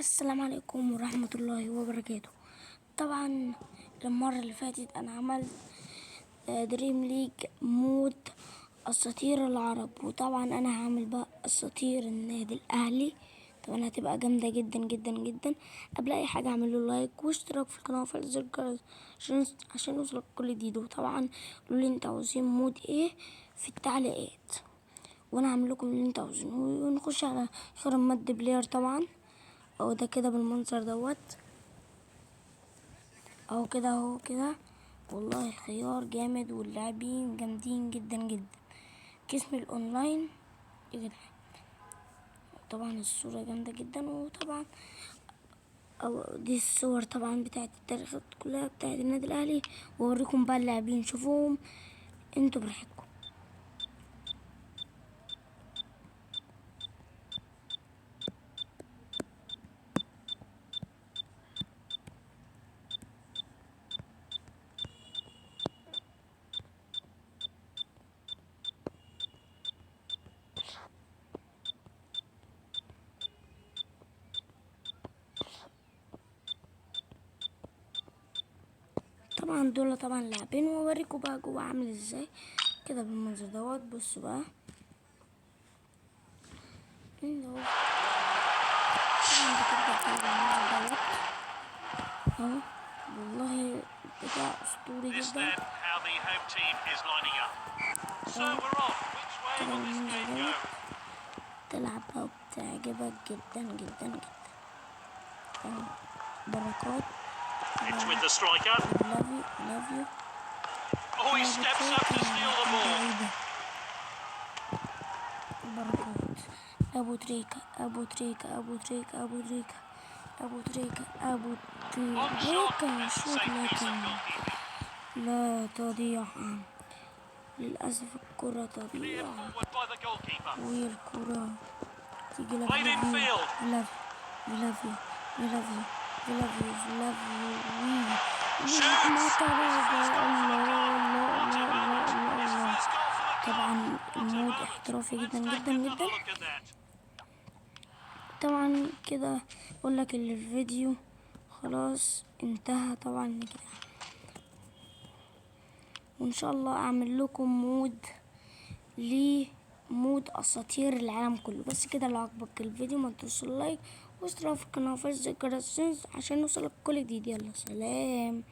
السلام عليكم ورحمة الله وبركاته. طبعا المرة اللي فاتت أنا عملت دريم ليج مود أساطير العرب، وطبعا أنا هعمل بقى أساطير النادي الأهلي. طبعا هتبقى جامدة جدا جدا جدا. قبل أي حاجة اعملوا لايك واشتراك في القناة وفعل زر الجرس عشان يوصلك كل جديد. وطبعا قولوا لي انتوا عاوزين مود ايه في التعليقات وانا هعمل لكم اللي انتوا عاوزينه. ونخش على خير مد بلاير طبعا اهو ده كده بالمنظر دوت اهو كده اهو كده. والله الخيار جامد واللاعبين جامدين جدا جدا. قسم الاونلاين يا جدعان، طبعا الصورة جامدة جدا. وطبعا دي الصور طبعا بتاعت التاريخ كلها بتاعت النادي الاهلي، واوريكم بقى اللاعبين شوفوهم انتوا براحتكم. طبعا دول طبعا لاعبين، واوريكم بقى جوه عامل ازاي كده بالمنظر دوت. بصوا بقى اهو والله بتاع اسطوري جدا. كده المنظر دوت تلعب بقى وبتعجبك جدا جدا جدا. اهو بركات love you. بركات ابو تريكة ابو تريكة ابو تريكة ابو تريكة ابو تريكة ابو تريكة شوط، لكن لا تضيع. للأسف الكرة تضيع والكرة تيجي لافيو طبعا المود احترافي جدا جدا جدا. طبعا كده اقول لك ان الفيديو خلاص انتهى طبعا كده، وان شاء الله اعمل لكم مود اساطير العالم كله. بس كده لو عجبك الفيديو ما تنسوش اللايك واشتراك في القناه وفعل زر الجرس عشان يوصلك كل جديد. يلا سلام.